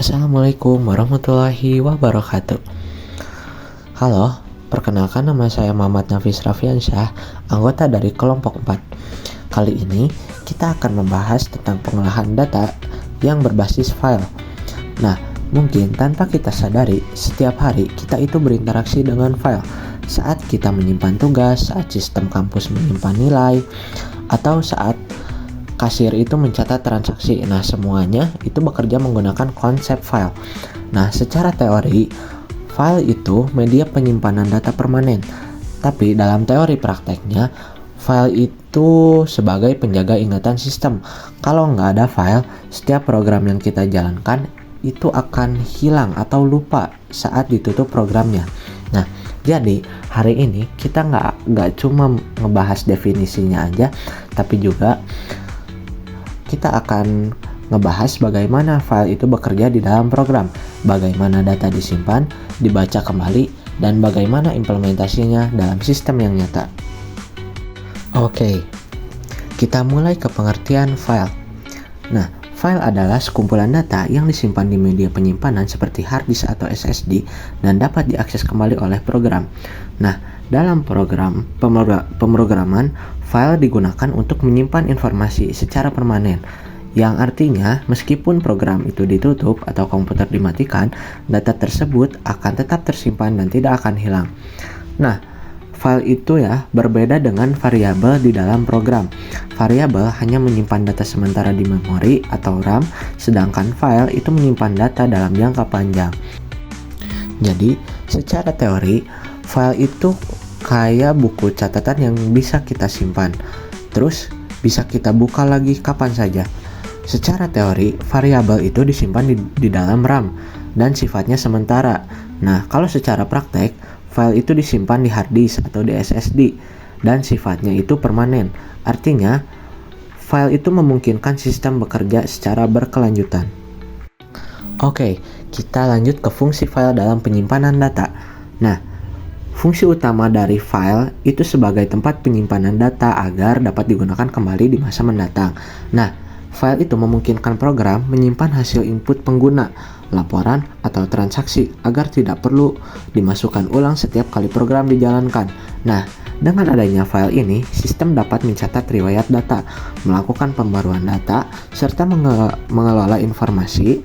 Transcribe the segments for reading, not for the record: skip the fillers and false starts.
Assalamualaikum warahmatullahi wabarakatuh. Halo, perkenalkan nama saya Muhammad Nafis Raffiansyah, anggota dari kelompok 4. Kali ini kita akan membahas tentang pengolahan data yang berbasis file. Nah, mungkin tanpa kita sadari, setiap hari kita itu berinteraksi dengan file. Saat kita menyimpan tugas, saat sistem kampus menyimpan nilai, atau saat kasir itu mencatat transaksi. Nah, semuanya itu bekerja menggunakan konsep file. Nah, secara teori, file itu media penyimpanan data permanen. Tapi dalam teori prakteknya, file itu sebagai penjaga ingatan sistem. Kalau nggak ada file, setiap program yang kita jalankan itu akan hilang atau lupa saat ditutup programnya. Nah, jadi hari ini kita nggak cuma ngebahas definisinya aja, tapi juga kita akan ngebahas bagaimana file itu bekerja di dalam program, bagaimana data disimpan, dibaca kembali, dan bagaimana implementasinya dalam sistem yang nyata. Oke, kita mulai ke pengertian file. Nah, file adalah sekumpulan data yang disimpan di media penyimpanan seperti hard disk atau SSD dan dapat diakses kembali oleh program. Nah, dalam program pemrograman, file digunakan untuk menyimpan informasi secara permanen, yang artinya meskipun program itu ditutup atau komputer dimatikan, data tersebut akan tetap tersimpan dan tidak akan hilang. Nah, file itu berbeda dengan variabel di dalam program. Variabel hanya menyimpan data sementara di memori atau RAM, sedangkan file itu menyimpan data dalam jangka panjang. Jadi, secara teori, file itu kayak buku catatan yang bisa kita simpan, terus bisa kita buka lagi kapan saja. Secara teori, variabel itu disimpan di dalam RAM dan sifatnya sementara. Nah, kalau secara praktek, file itu disimpan di hard disk atau di SSD dan sifatnya itu permanen. Artinya, file itu memungkinkan sistem bekerja secara berkelanjutan. Oke, kita lanjut ke fungsi file dalam penyimpanan data. Nah, fungsi utama dari file itu sebagai tempat penyimpanan data agar dapat digunakan kembali di masa mendatang. Nah, file itu memungkinkan program menyimpan hasil input pengguna, laporan, atau transaksi agar tidak perlu dimasukkan ulang setiap kali program dijalankan. Nah, dengan adanya file ini, sistem dapat mencatat riwayat data, melakukan pembaruan data, serta mengelola informasi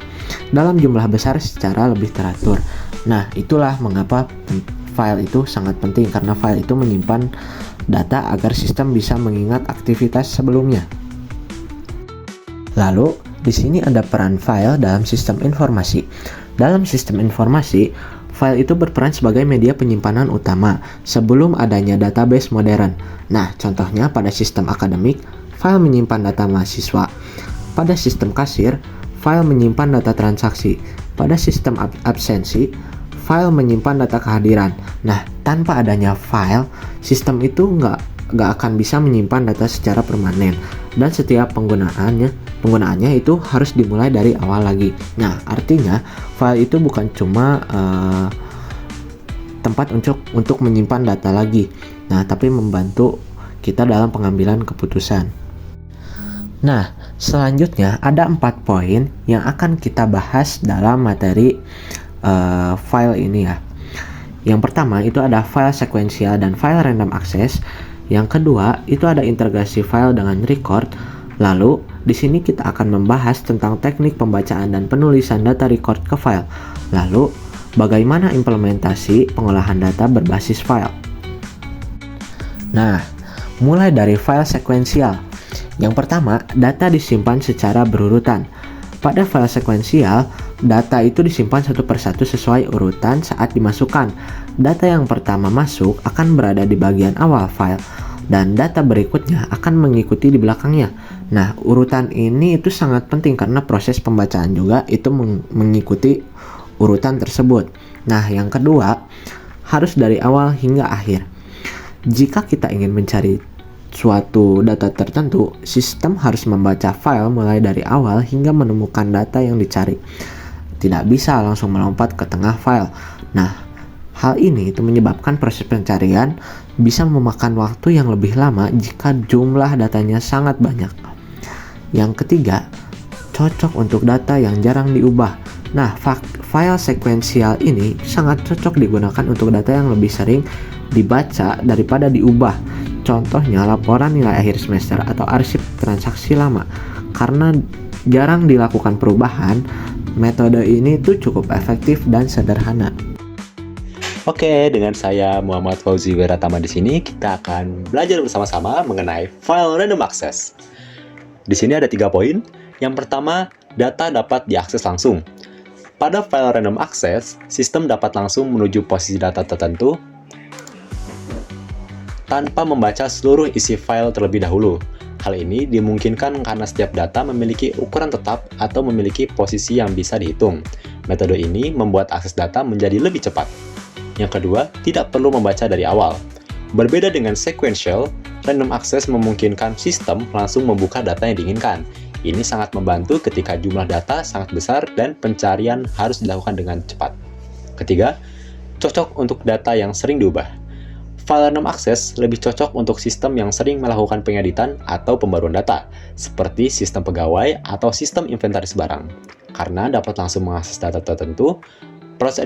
dalam jumlah besar secara lebih teratur. Nah, itulah mengapa file itu sangat penting, karena file itu menyimpan data agar sistem bisa mengingat aktivitas sebelumnya. Lalu, di sini ada peran file dalam sistem informasi. Dalam sistem informasi, file itu berperan sebagai media penyimpanan utama sebelum adanya database modern. Nah, contohnya pada sistem akademik, file menyimpan data mahasiswa. Pada sistem kasir, file menyimpan data transaksi. Pada sistem absensi, file menyimpan data kehadiran. Nah, tanpa adanya file, sistem itu nggak akan bisa menyimpan data secara permanen, dan setiap penggunaannya itu harus dimulai dari awal lagi. Nah, artinya file itu bukan cuma tempat untuk menyimpan data lagi, nah tapi membantu kita dalam pengambilan keputusan. Nah, selanjutnya ada 4 poin yang akan kita bahas dalam materi file ini ya. Yang pertama itu ada file sekuensial dan file random access. Yang kedua itu ada integrasi file dengan record. Lalu di sini kita akan membahas tentang teknik pembacaan dan penulisan data record ke file. Lalu bagaimana implementasi pengolahan data berbasis file. Nah, mulai dari file sekuensial. Yang pertama, data disimpan secara berurutan. Pada file sekuensial, data itu disimpan satu persatu sesuai urutan saat dimasukkan. Data yang pertama masuk akan berada di bagian awal file, dan data berikutnya akan mengikuti di belakangnya. Nah, urutan ini itu sangat penting karena proses pembacaan juga itu mengikuti urutan tersebut. Nah, yang kedua, harus dari awal hingga akhir. Jika kita ingin mencari suatu data tertentu, sistem harus membaca file mulai dari awal hingga menemukan data yang dicari. Tidak bisa langsung melompat ke tengah file. Nah, hal ini itu menyebabkan proses pencarian bisa memakan waktu yang lebih lama jika jumlah datanya sangat banyak. Yang ketiga, cocok untuk data yang jarang diubah. Nah, file sekuensial ini sangat cocok digunakan untuk data yang lebih sering dibaca daripada diubah. Contohnya laporan nilai akhir semester atau arsip transaksi lama. Karena jarang dilakukan perubahan, metode ini tuh cukup efektif dan sederhana. Oke, dengan saya Muhammad Fauzi Weratama di sini kita akan belajar bersama-sama mengenai file random access. Di sini ada 3 poin. Yang pertama, data dapat diakses langsung. Pada file random access, sistem dapat langsung menuju posisi data tertentu tanpa membaca seluruh isi file terlebih dahulu. Hal ini dimungkinkan karena setiap data memiliki ukuran tetap atau memiliki posisi yang bisa dihitung. Metode ini membuat akses data menjadi lebih cepat. Yang kedua, tidak perlu membaca dari awal. Berbeda dengan sequential, random access memungkinkan sistem langsung membuka data yang diinginkan. Ini sangat membantu ketika jumlah data sangat besar dan pencarian harus dilakukan dengan cepat. Ketiga, cocok untuk data yang sering diubah. File random access lebih cocok untuk sistem yang sering melakukan pengeditan atau pembaruan data, seperti sistem pegawai atau sistem inventaris barang. Karena dapat langsung mengakses data tertentu, proses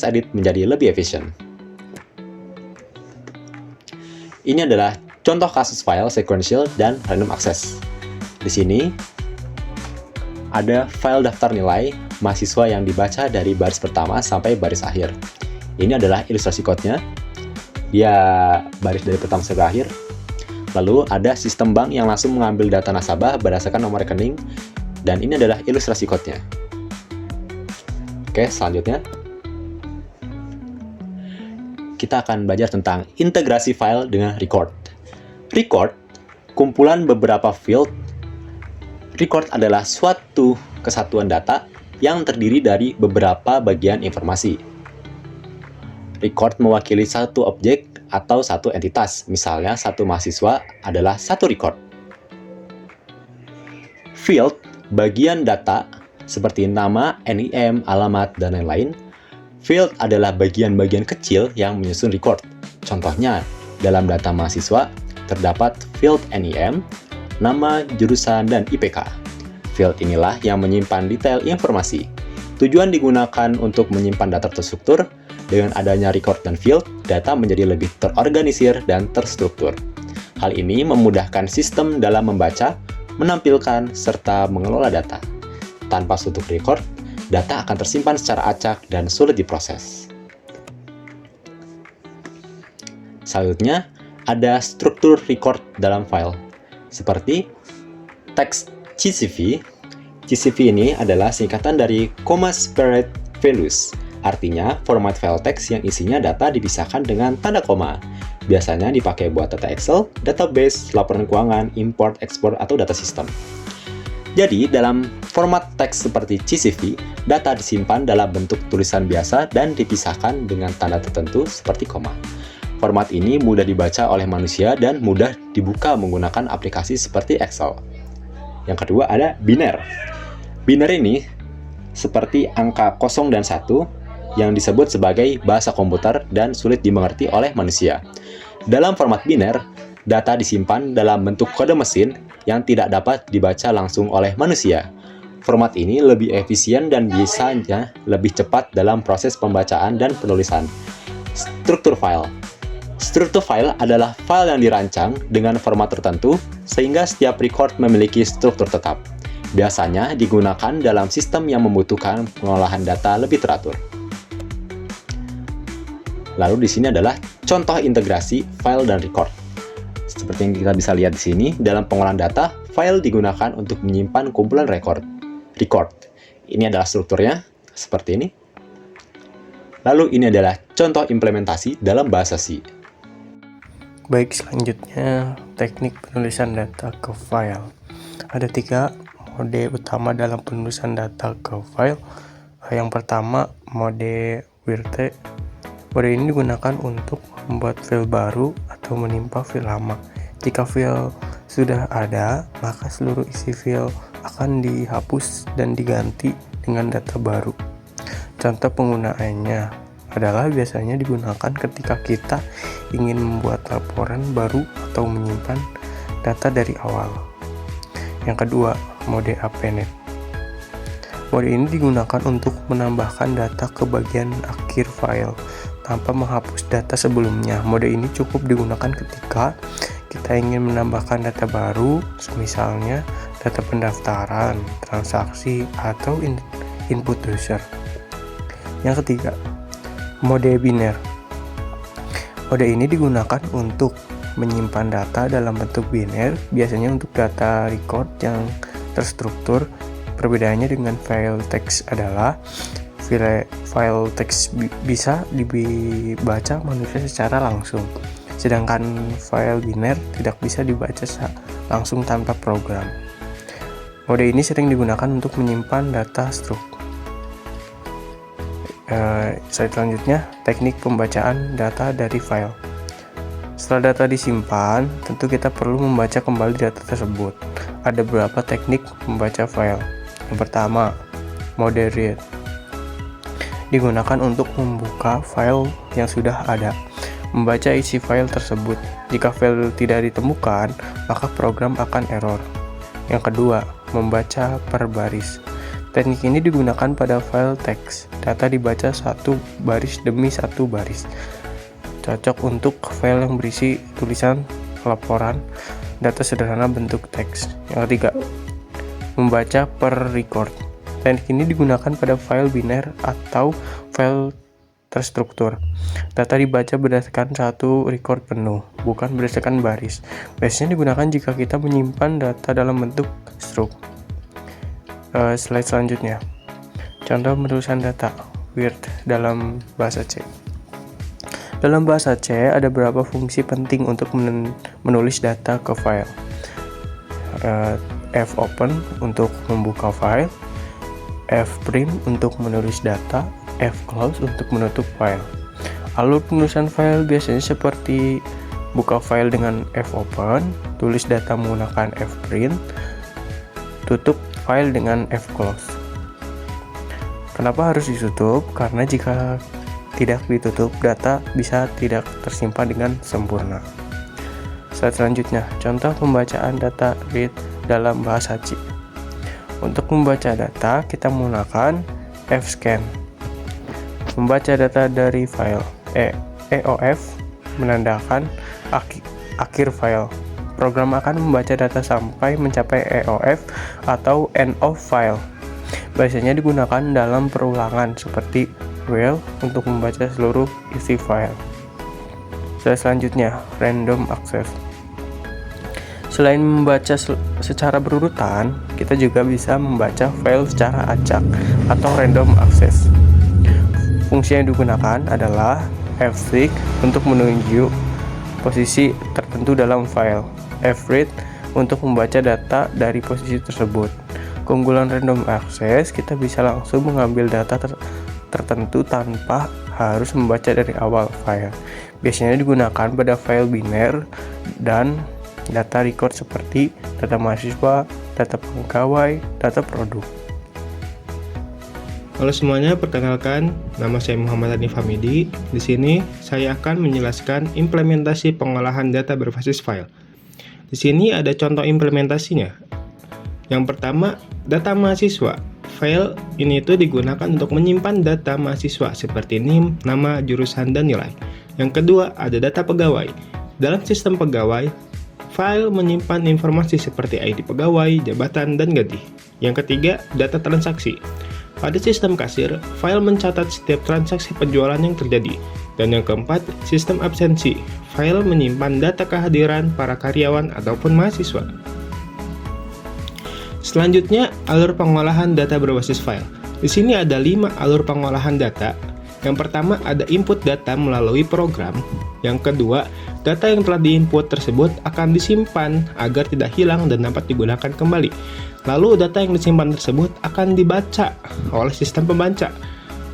edit menjadi lebih efisien. Ini adalah contoh kasus file sequential dan random access. Di sini ada file daftar nilai mahasiswa yang dibaca dari baris pertama sampai baris akhir. Ini adalah ilustrasi code-nya. Dia baris dari pertama sampai akhir. Lalu ada sistem bank yang langsung mengambil data nasabah berdasarkan nomor rekening. Dan ini adalah ilustrasi code-nya. Oke, selanjutnya kita akan belajar tentang integrasi file dengan record. Record, kumpulan beberapa field. Record adalah suatu kesatuan data yang terdiri dari beberapa bagian informasi. Record mewakili satu objek atau satu entitas. Misalnya, satu mahasiswa adalah satu record. Field, bagian data seperti nama, NIM, alamat, dan lain-lain. Field adalah bagian-bagian kecil yang menyusun record. Contohnya, dalam data mahasiswa terdapat field NIM, nama, jurusan, dan IPK. Field inilah yang menyimpan detail informasi. Tujuan digunakan untuk menyimpan data terstruktur. Dengan adanya record dan field, data menjadi lebih terorganisir dan terstruktur. Hal ini memudahkan sistem dalam membaca, menampilkan, serta mengelola data. Tanpa suatu record, data akan tersimpan secara acak dan sulit diproses. Selanjutnya, ada struktur record dalam file. Seperti teks CSV. CSV ini adalah singkatan dari Comma Separate Values. Artinya, format file teks yang isinya data dipisahkan dengan tanda koma. Biasanya dipakai buat data Excel, database, laporan keuangan, import, export, atau data sistem. Jadi, dalam format teks seperti CSV, data disimpan dalam bentuk tulisan biasa dan dipisahkan dengan tanda tertentu seperti koma. Format ini mudah dibaca oleh manusia dan mudah dibuka menggunakan aplikasi seperti Excel. Yang kedua ada biner. Biner ini seperti angka 0 dan 1 yang disebut sebagai bahasa komputer dan sulit dimengerti oleh manusia. Dalam format biner, data disimpan dalam bentuk kode mesin yang tidak dapat dibaca langsung oleh manusia. Format ini lebih efisien dan biasanya lebih cepat dalam proses pembacaan dan penulisan. Struktur file. Struktur file adalah file yang dirancang dengan format tertentu sehingga setiap record memiliki struktur tetap. Biasanya digunakan dalam sistem yang membutuhkan pengolahan data lebih teratur. Lalu di sini adalah contoh integrasi file dan record. Seperti yang kita bisa lihat di sini, dalam pengolahan data, file digunakan untuk menyimpan kumpulan record. Ini adalah strukturnya, seperti ini. Lalu ini adalah contoh implementasi dalam bahasa C. Baik, selanjutnya teknik penulisan data ke file. Ada 3 mode utama dalam penulisan data ke file. Yang pertama, mode WRT. Mode ini digunakan untuk membuat file baru atau menimpa file lama. Jika file sudah ada, maka seluruh isi file akan dihapus dan diganti dengan data baru. Contoh penggunaannya adalah biasanya digunakan ketika kita ingin membuat laporan baru atau menyimpan data dari awal. Yang kedua, mode append. Mode ini digunakan untuk menambahkan data ke bagian akhir file tanpa menghapus data sebelumnya. Mode ini cukup digunakan ketika kita ingin menambahkan data baru, misalnya data pendaftaran, transaksi, atau input user. Yang ketiga, mode biner. Mode ini digunakan untuk menyimpan data dalam bentuk biner, biasanya untuk data record yang terstruktur. Perbedaannya dengan file teks adalah file teks bisa dibaca manusia secara langsung, sedangkan file biner tidak bisa dibaca langsung tanpa program. Mode ini sering digunakan untuk menyimpan data struktur. Selanjutnya, teknik pembacaan data dari file. Setelah data disimpan, tentu kita perlu membaca kembali data tersebut. Ada beberapa teknik membaca file. Yang pertama, mode read. Digunakan untuk membuka file yang sudah ada, membaca isi file tersebut. Jika file tidak ditemukan, maka program akan error. Yang kedua, membaca per baris. Teknik ini digunakan pada file teks. Data dibaca satu baris demi satu baris. Cocok untuk file yang berisi tulisan, laporan, data sederhana bentuk teks. Yang ketiga, membaca per record. Teknik ini digunakan pada file biner atau file terstruktur. Data dibaca berdasarkan satu record penuh, bukan berdasarkan baris. Biasanya digunakan jika kita menyimpan data dalam bentuk struk. Slide selanjutnya. Contoh penulisan data Word dalam bahasa C. Dalam bahasa C ada beberapa fungsi penting untuk menulis data ke file. Fopen untuk membuka file, Fprint untuk menulis data, Fclose untuk menutup file. Alur penulisan file biasanya seperti buka file dengan Fopen, tulis data menggunakan Fprint, tutup file dengan Fclose. Kenapa harus ditutup? Karena jika tidak ditutup, data bisa tidak tersimpan dengan sempurna. Slide selanjutnya, contoh pembacaan data read dalam bahasa C. Untuk membaca data, kita menggunakan Fscan. Membaca data dari file. EOF menandakan akhir file. Program akan membaca data sampai mencapai EOF atau end of file. Biasanya digunakan dalam perulangan seperti while untuk membaca seluruh isi file. Selanjutnya, random access. Selain membaca secara berurutan, kita juga bisa membaca file secara acak atau random access. Fungsi yang digunakan adalah fseek untuk menunjuk posisi tertentu dalam file, fread untuk membaca data dari posisi tersebut. Keunggulan random access, kita bisa langsung mengambil data tertentu tanpa harus membaca dari awal file. Biasanya digunakan pada file biner dan data record seperti data mahasiswa, data pegawai, data produk. Halo semuanya, perkenalkan, nama saya Muhammad Hanif Hamidi. Di sini saya akan menjelaskan implementasi pengolahan data berbasis file. Di sini ada contoh implementasinya. Yang pertama, data mahasiswa. File ini itu digunakan untuk menyimpan data mahasiswa seperti NIM, nama, jurusan, dan nilai. Yang kedua, ada data pegawai. Dalam sistem pegawai, file menyimpan informasi seperti ID pegawai, jabatan, dan gaji. Yang ketiga, data transaksi. Pada sistem kasir, file mencatat setiap transaksi penjualan yang terjadi. Dan yang keempat, sistem absensi. File menyimpan data kehadiran para karyawan ataupun mahasiswa. Selanjutnya, alur pengolahan data berbasis file. Di sini ada 5 alur pengolahan data. Yang pertama, ada input data melalui program. Yang kedua, data yang telah diinput tersebut akan disimpan agar tidak hilang dan dapat digunakan kembali. Lalu, data yang disimpan tersebut akan dibaca oleh sistem pembaca.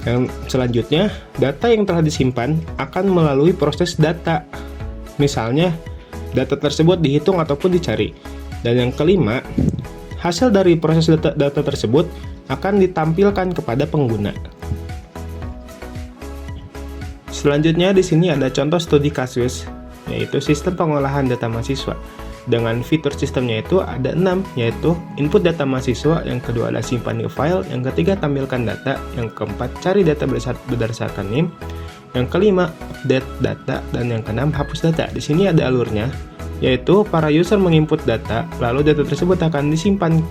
Yang selanjutnya, data yang telah disimpan akan melalui proses data. Misalnya, data tersebut dihitung ataupun dicari. Dan yang kelima, hasil dari proses data tersebut akan ditampilkan kepada pengguna. Selanjutnya di sini ada contoh studi kasus, yaitu sistem pengolahan data mahasiswa. dengan fitur sistemnya itu ada 6, yaitu input data mahasiswa, yang kedua adalah simpan new file, yang ketiga tampilkan data, yang keempat cari data berdasarkan name, yang kelima update data, dan yang keenam hapus data. Di sini ada alurnya, yaitu para user menginput data, lalu data tersebut akan disimpan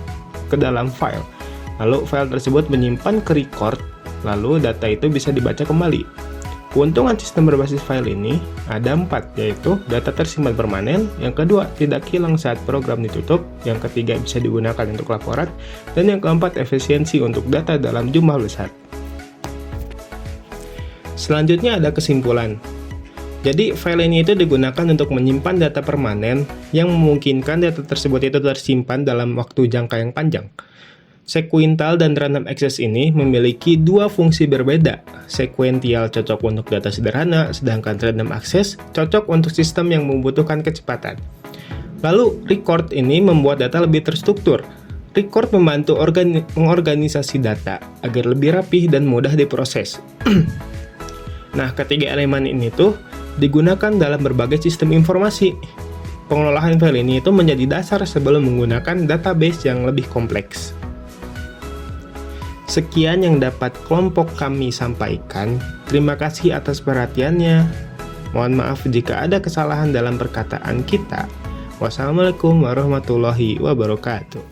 ke dalam file. Lalu file tersebut menyimpan ke record, lalu data itu bisa dibaca kembali. Keuntungan sistem berbasis file ini ada 4, yaitu data tersimpan permanen, yang kedua tidak hilang saat program ditutup, yang ketiga bisa digunakan untuk laporan, dan yang keempat efisiensi untuk data dalam jumlah besar. Selanjutnya ada kesimpulan. Jadi file ini itu digunakan untuk menyimpan data permanen yang memungkinkan data tersebut itu tersimpan dalam waktu jangka yang panjang. Sequential dan random access ini memiliki dua fungsi berbeda. Sequential cocok untuk data sederhana, sedangkan random access cocok untuk sistem yang membutuhkan kecepatan. Lalu, record ini membuat data lebih terstruktur. Record membantu mengorganisasi data agar lebih rapih dan mudah diproses. Nah, ketiga elemen ini tuh digunakan dalam berbagai sistem informasi. Pengelolaan file ini itu menjadi dasar sebelum menggunakan database yang lebih kompleks. Sekian yang dapat kelompok kami sampaikan. Terima kasih atas perhatiannya. Mohon maaf jika ada kesalahan dalam perkataan kita. Wassalamualaikum warahmatullahi wabarakatuh.